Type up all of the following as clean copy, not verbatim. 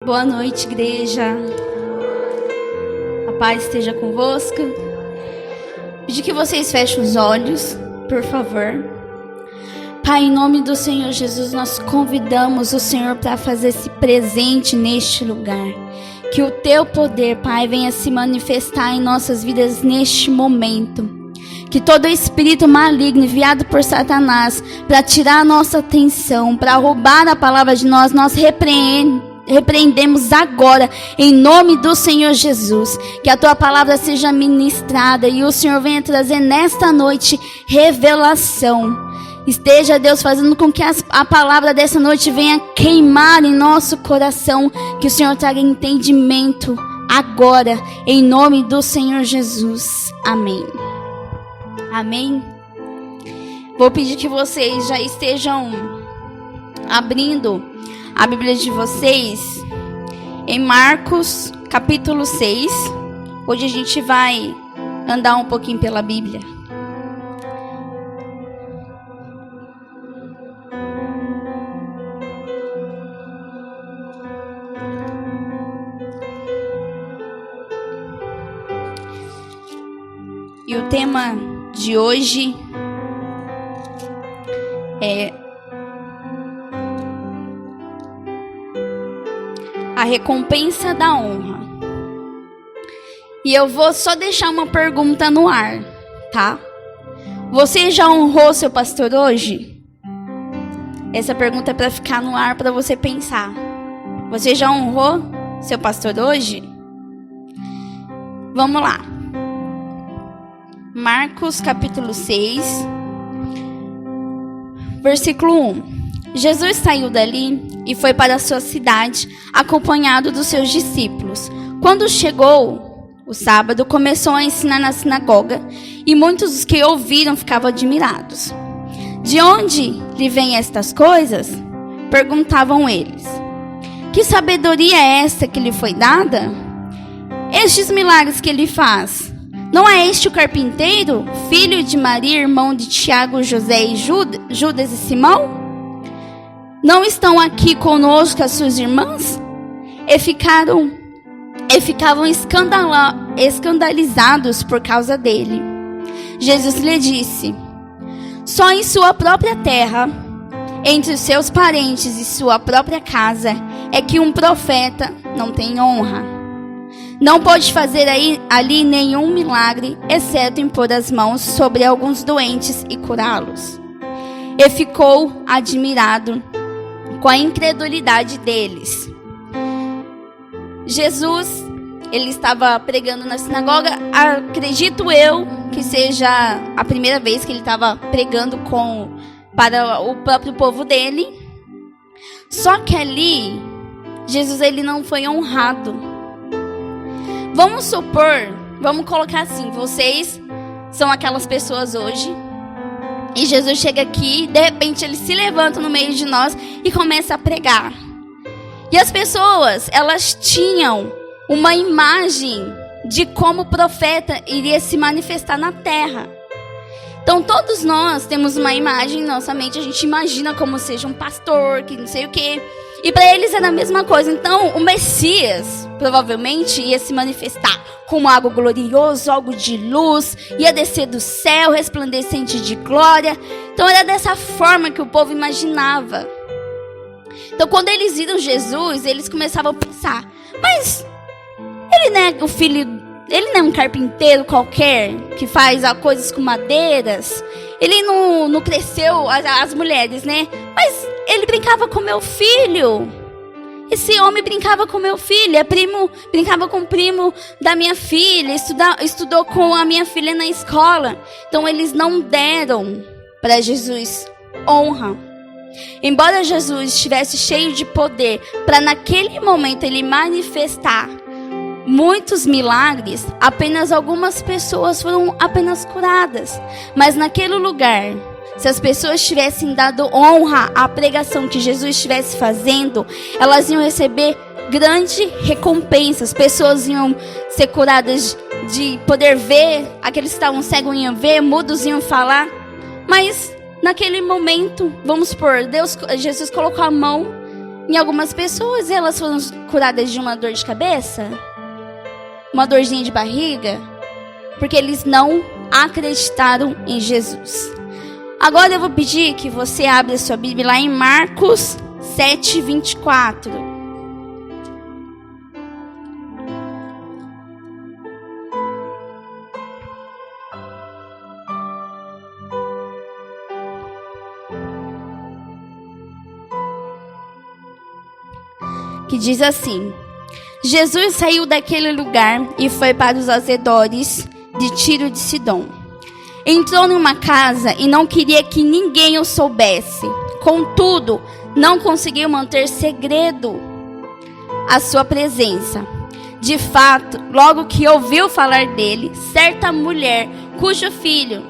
Boa noite, igreja. A paz esteja convosco. Pedir que vocês fechem os olhos, por favor. Pai, em nome do Senhor Jesus, nós convidamos o Senhor para fazer-se presente neste lugar. Que o Teu poder, Pai, venha se manifestar em nossas vidas neste momento. Que todo espírito maligno enviado por Satanás para tirar a nossa atenção, para roubar a palavra de nós repreendemos agora, em nome do Senhor Jesus. Que a Tua palavra seja ministrada e o Senhor venha trazer nesta noite revelação. Esteja, Deus, fazendo com que a palavra dessa noite venha queimar em nosso coração. Que o Senhor traga entendimento agora, em nome do Senhor Jesus. Amém. Amém. Vou pedir que vocês já estejam abrindo a Bíblia de vocês em Marcos, capítulo 6. Hoje a gente vai andar um pouquinho pela Bíblia. E o tema de hoje é a recompensa da honra. E eu vou só deixar uma pergunta no ar, tá? Você já honrou seu pastor hoje? Essa pergunta é para ficar no ar, para você pensar. Você já honrou seu pastor hoje? Vamos lá. Marcos capítulo 6, versículo 1. Jesus saiu dali e foi para a sua cidade, acompanhado dos seus discípulos. Quando chegou o sábado, começou a ensinar na sinagoga, e muitos dos que ouviram ficavam admirados. De onde lhe vêm estas coisas? Perguntavam eles. Que sabedoria é esta que lhe foi dada? Estes milagres que ele faz, não é este o carpinteiro, filho de Maria, irmão de Tiago, José e Judas e Simão? Não estão aqui conosco as suas irmãs? E ficavam escandalizados por causa dele. Jesus lhe disse: só em sua própria terra, entre os seus parentes e sua própria casa, é que um profeta não tem honra. Não pode fazer ali nenhum milagre, exceto impor as mãos sobre alguns doentes e curá-los. E ficou admirado com a incredulidade deles. Jesus, ele estava pregando na sinagoga. Acredito eu que seja a primeira vez que ele estava pregando para o próprio povo dele. Só que ali, Jesus, ele não foi honrado. Vamos supor, vamos colocar assim, vocês são aquelas pessoas hoje, e Jesus chega aqui, de repente ele se levanta no meio de nós e começa a pregar. E as pessoas, elas tinham uma imagem de como o profeta iria se manifestar na terra. Então todos nós temos uma imagem em nossa mente, a gente imagina como seja um pastor, que não sei o quê. E para eles era a mesma coisa. Então o Messias provavelmente ia se manifestar como algo glorioso, algo de luz, ia descer do céu, resplandecente de glória. Então era dessa forma que o povo imaginava. Então quando eles viram Jesus, eles começavam a pensar: mas ele não é o filho, ele não é um carpinteiro qualquer que faz coisas com madeiras? Ele não cresceu, as mulheres, né? Mas ele brincava com meu filho. Esse homem brincava com meu filho, brincava com o primo da minha filha, estudou com a minha filha na escola. Então eles não deram para Jesus honra. Embora Jesus estivesse cheio de poder para naquele momento ele manifestar muitos milagres, apenas algumas pessoas foram apenas curadas. Mas naquele lugar, se as pessoas tivessem dado honra à pregação que Jesus estivesse fazendo, elas iam receber grande recompensa. As pessoas iam ser curadas de poder ver, aqueles que estavam cegos iam ver, mudos iam falar. Mas naquele momento, vamos supor, Jesus colocou a mão Em algumas pessoas, elas foram curadas de uma dor de cabeça, uma dorzinha de barriga, porque eles não acreditaram em Jesus. Agora eu vou pedir que você abra sua Bíblia lá em Marcos 7:24. Que diz assim: Jesus saiu daquele lugar e foi para os arredores de Tiro e de Sidom. Entrou numa casa e não queria que ninguém o soubesse. Contudo, não conseguiu manter segredo a sua presença. De fato, logo que ouviu falar dele, certa mulher, cujo filho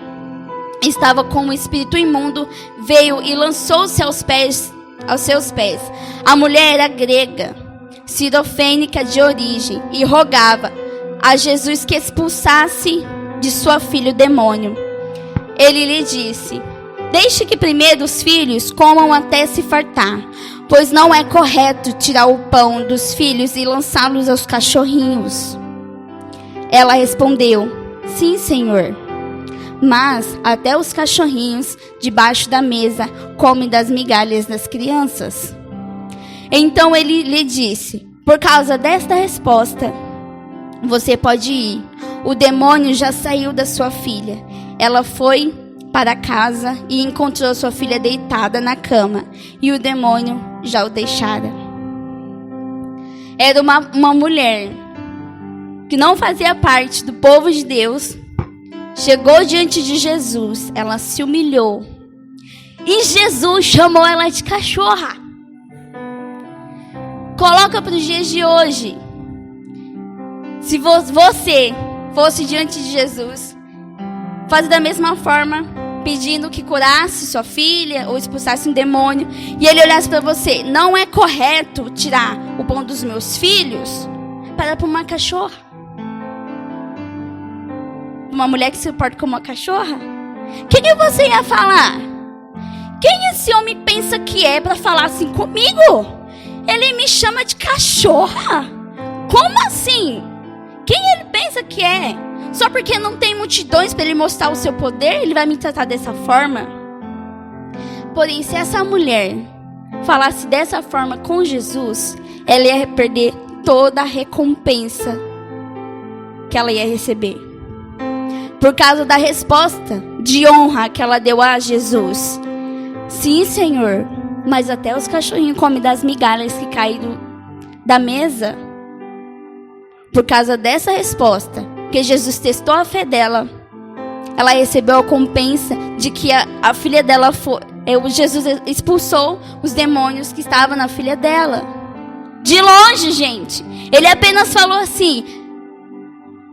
estava com um espírito imundo, veio e lançou-se aos seus pés. A mulher era grega, cirofênica de origem, e rogava a Jesus que expulsasse de sua filha o demônio. Ele lhe disse: deixe que primeiro os filhos comam até se fartar, pois não é correto tirar o pão dos filhos e lançá-los aos cachorrinhos. Ela respondeu: sim, Senhor, mas até os cachorrinhos debaixo da mesa comem das migalhas das crianças. Então ele lhe disse: por causa desta resposta, você pode ir. O demônio já saiu da sua filha. Ela foi para casa e encontrou sua filha deitada na cama, e o demônio já o deixara. Era uma mulher que não fazia parte do povo de Deus. Chegou diante de Jesus, ela se humilhou, e Jesus chamou ela de cachorra. Coloca para os dias de hoje. Se você fosse diante de Jesus, fazer da mesma forma, pedindo que curasse sua filha ou expulsasse um demônio, e ele olhasse para você: não é correto tirar o pão dos meus filhos para uma cachorra, uma mulher que se porta como uma cachorra, o que você ia falar? Quem esse homem pensa que é para falar assim comigo? Ele me chama de cachorra? Como assim? Quem ele pensa que é? Só porque não tem multidões para ele mostrar o seu poder, ele vai me tratar dessa forma? Porém, se essa mulher falasse dessa forma com Jesus, ela ia perder toda a recompensa que ela ia receber, por causa da resposta de honra que ela deu a Jesus. Sim, Senhor, mas até os cachorrinhos comem das migalhas que caíram da mesa. Por causa dessa resposta, que Jesus testou a fé dela, ela recebeu a recompensa de que a filha dela foi. Jesus expulsou os demônios que estavam na filha dela. De longe, gente. Ele apenas falou assim: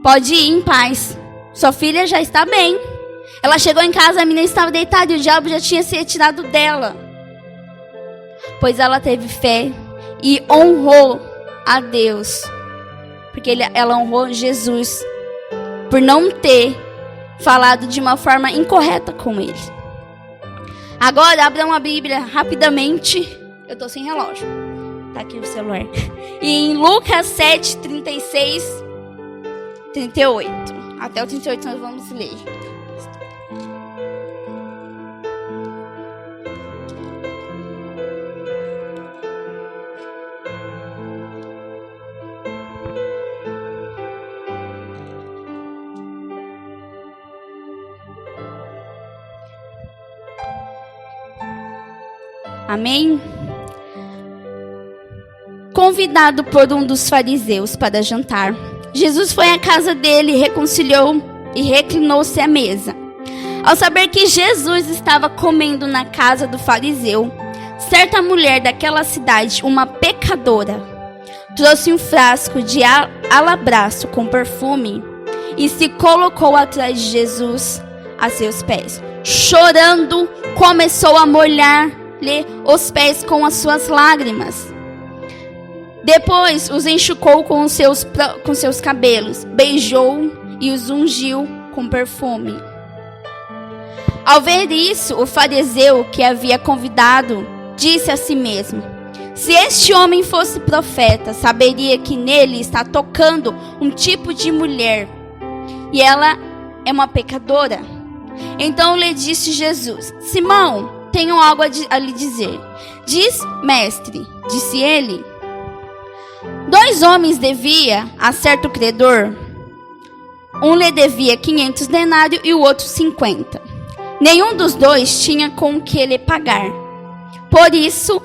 pode ir em paz. Sua filha já está bem. Ela chegou em casa, a menina estava deitada e o diabo já tinha se retirado dela. Pois ela teve fé e honrou a Deus. Porque ela honrou Jesus por não ter falado de uma forma incorreta com ele. Agora, abra uma Bíblia rapidamente. Eu estou sem relógio. Tá aqui o celular. E em Lucas 7, 36, 38. Até o 38 nós vamos ler. Amém? Convidado por um dos fariseus para jantar, Jesus foi à casa dele, reconciliou e reclinou-se à mesa. Ao saber que Jesus estava comendo na casa do fariseu, certa mulher daquela cidade, uma pecadora, trouxe um frasco de alabastro com perfume e se colocou atrás de Jesus a seus pés. Chorando, começou a molhar-lhe os pés com as suas lágrimas. Depois os enxugou com seus cabelos, beijou e os ungiu com perfume. Ao ver isso, o fariseu que havia convidado disse a si mesmo: Se este homem fosse profeta, saberia que nele está tocando um tipo de mulher, e ela é uma pecadora. Então lhe disse Jesus: Simão, tenho algo a lhe dizer. Diz, mestre, disse ele. 2 homens devia a certo credor. Um lhe devia 500 denários e o outro 50. Nenhum dos dois tinha com o que lhe pagar. Por isso,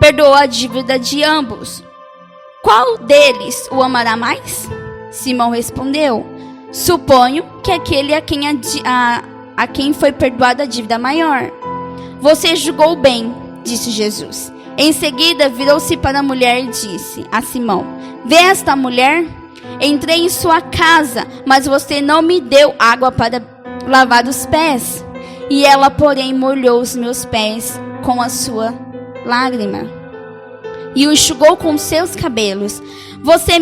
perdoou a dívida de ambos. Qual deles o amará mais? Simão respondeu: Suponho que aquele a quem foi perdoada a dívida maior. Você julgou bem, disse Jesus. Em seguida, virou-se para a mulher e disse a Simão: Vê esta mulher? Entrei em sua casa, mas você não me deu água para lavar os pés. E ela, porém, molhou os meus pés com a sua lágrima e o enxugou com seus cabelos. Você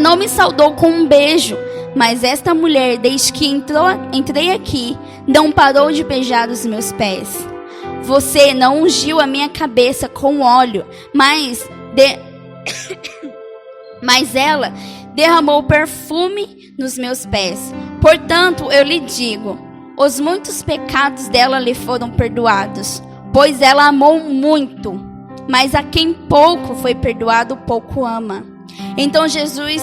não me saudou com um beijo, mas esta mulher, desde que entrei aqui, não parou de beijar os meus pés. Você não ungiu a minha cabeça com óleo, mas ela derramou perfume nos meus pés. Portanto, eu lhe digo, os muitos pecados dela lhe foram perdoados, pois ela amou muito. Mas a quem pouco foi perdoado, pouco ama. Então Jesus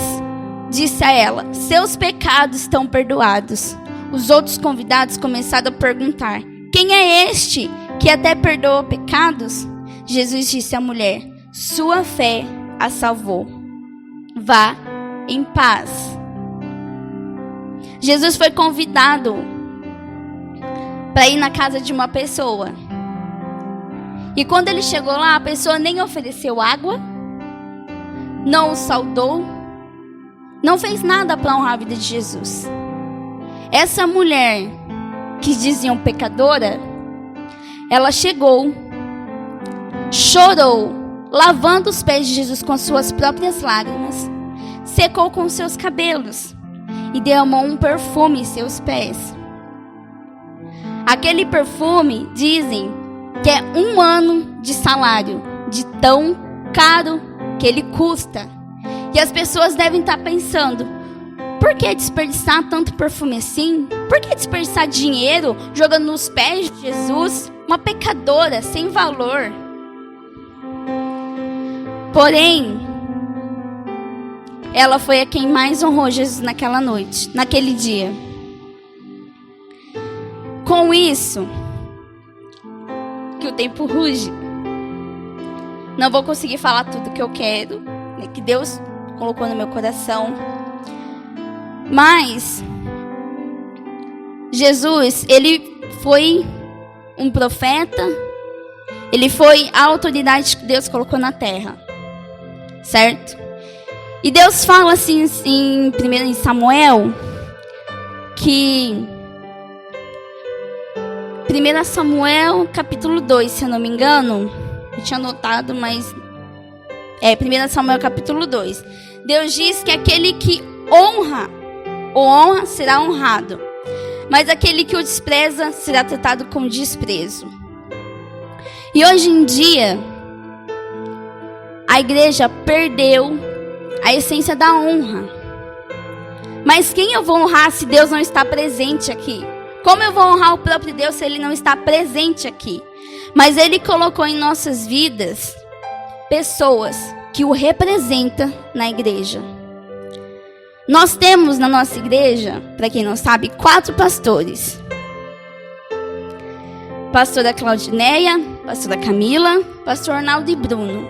disse a ela: Seus pecados estão perdoados. Os outros convidados começaram a perguntar: Quem é este que até perdoa pecados? Jesus disse à mulher: Sua fé a salvou. Vá em paz. Jesus foi convidado para ir na casa de uma pessoa. E quando ele chegou lá, a pessoa nem ofereceu água, não o saudou, não fez nada para honrar a vida de Jesus. Essa mulher, que diziam pecadora, ela chegou, chorou, lavando os pés de Jesus com suas próprias lágrimas, secou com seus cabelos e derramou um perfume em seus pés. Aquele perfume, dizem, que é 1 ano de salário, de tão caro que ele custa. E as pessoas devem estar pensando: por que desperdiçar tanto perfume assim? Por que desperdiçar dinheiro jogando nos pés de Jesus? Uma pecadora sem valor. Porém, ela foi a quem mais honrou Jesus naquela noite, naquele dia. Com isso, que o tempo ruge, não vou conseguir falar tudo que eu quero, né, que Deus colocou no meu coração. Mas Jesus, ele foi um profeta, ele foi a autoridade que Deus colocou na terra, certo? E Deus fala assim em Samuel, que 1 Samuel capítulo 2, se eu não me engano, eu tinha anotado, mas 1 Samuel capítulo 2. Deus diz que aquele que honra será honrado, mas aquele que o despreza será tratado com desprezo. E hoje em dia, a igreja perdeu a essência da honra. Mas quem eu vou honrar se Deus não está presente aqui? Como eu vou honrar o próprio Deus se Ele não está presente aqui? Mas Ele colocou em nossas vidas pessoas que o representam na igreja. Nós temos na nossa igreja, para quem não sabe, 4 pastores. Pastora Claudineia, pastora Camila, pastor Arnaldo e Bruno.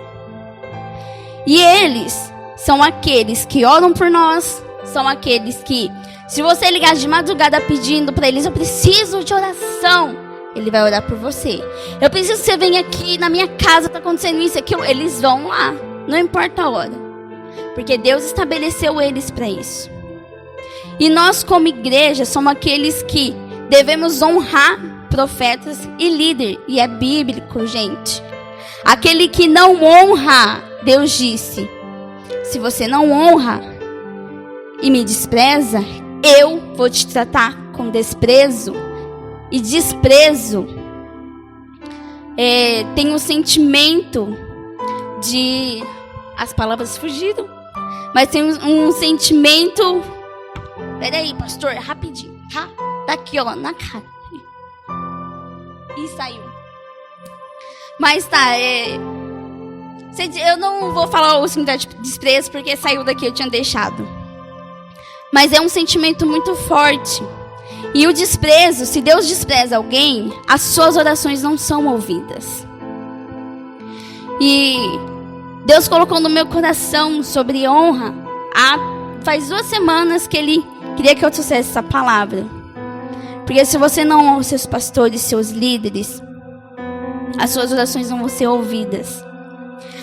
E eles são aqueles que oram por nós, são aqueles que, se você ligar de madrugada pedindo para eles: eu preciso de oração, ele vai orar por você. Eu preciso que você venha aqui na minha casa, está acontecendo isso e aquilo. Eles vão lá, não importa a hora, porque Deus estabeleceu eles para isso. E nós, como igreja, somos aqueles que devemos honrar profetas e líder. E é bíblico, gente. Aquele que não honra, Deus disse: se você não honra e me despreza, eu vou te tratar com desprezo. E desprezo tem um sentimento de... As palavras fugiram. Mas tem um sentimento... Peraí, pastor, rapidinho, tá? Tá aqui, ó, na cara. E saiu. Mas tá, eu não vou falar o significado de desprezo, porque saiu daqui, eu tinha deixado. Mas é um sentimento muito forte. E o desprezo, se Deus despreza alguém, as suas orações não são ouvidas. E Deus colocou no meu coração sobre honra. Faz 2 semanas que Ele queria que eu trouxesse essa palavra. Porque se você não honra os seus pastores, seus líderes, as suas orações não vão ser ouvidas.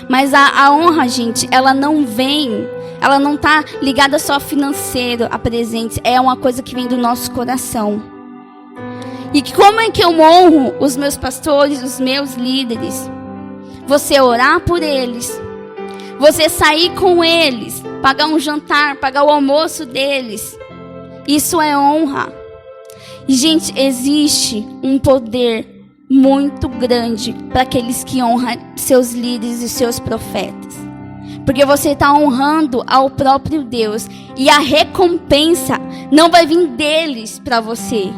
Mas a honra, gente, ela não está ligada só financeiro, a presente. É uma coisa que vem do nosso coração. E como é que eu honro os meus pastores, os meus líderes? Você orar por eles. Você sair com eles. Pagar um jantar, pagar o almoço deles. Isso é honra. E, gente, existe um poder muito grande para aqueles que honram seus líderes e seus profetas. Porque você está honrando ao próprio Deus. E a recompensa não vai vir deles para você.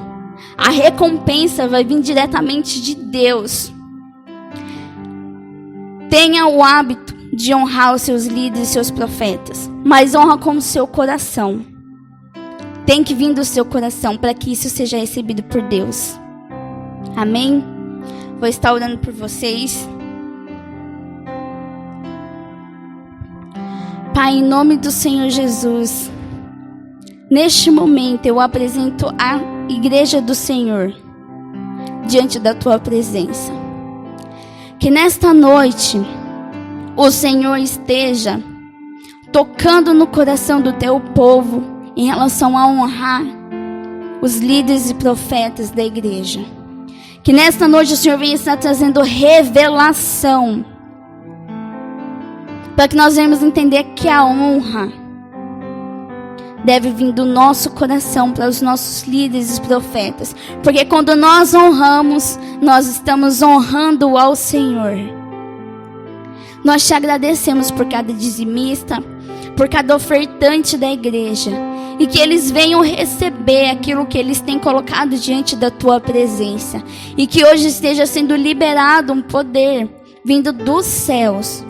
A recompensa vai vir diretamente de Deus. Tenha o hábito de honrar os seus líderes e seus profetas. Mas honra com o seu coração. Tem que vir do seu coração para que isso seja recebido por Deus. Amém? Vou estar orando por vocês. Pai, em nome do Senhor Jesus, neste momento eu apresento a igreja do Senhor diante da tua presença. Que nesta noite o Senhor esteja tocando no coração do teu povo em relação a honrar os líderes e profetas da igreja. Que nesta noite o Senhor venha estar trazendo revelação, para que nós venhamos entender que a honra deve vir do nosso coração para os nossos líderes e profetas. Porque quando nós honramos, nós estamos honrando ao Senhor. Nós te agradecemos por cada dizimista, por cada ofertante da igreja. E que eles venham receber aquilo que eles têm colocado diante da tua presença. E que hoje esteja sendo liberado um poder vindo dos céus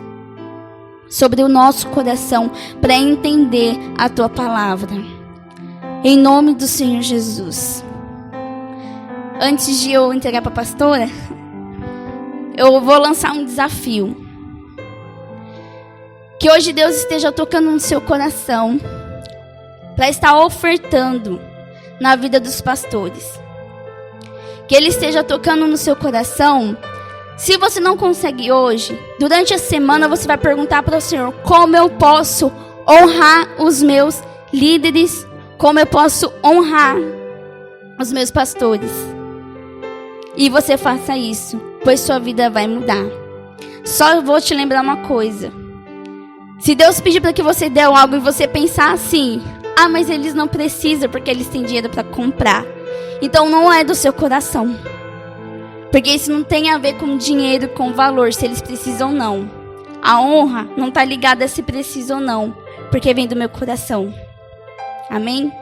sobre o nosso coração para entender a tua palavra. Em nome do Senhor Jesus. Antes de eu entregar para a pastora, eu vou lançar um desafio. Que hoje Deus esteja tocando no seu coração para estar ofertando na vida dos pastores. Que Ele esteja tocando no seu coração. Se você não consegue hoje, durante a semana você vai perguntar para o Senhor: como eu posso honrar os meus líderes? Como eu posso honrar os meus pastores? E você faça isso, pois sua vida vai mudar. Só vou te lembrar uma coisa. Se Deus pedir para que você dê algo e você pensar assim: ah, mas eles não precisam porque eles têm dinheiro para comprar. Então não é do seu coração. Porque isso não tem a ver com dinheiro, com valor, se eles precisam ou não. A honra não está ligada a se precisa ou não, porque vem do meu coração. Amém?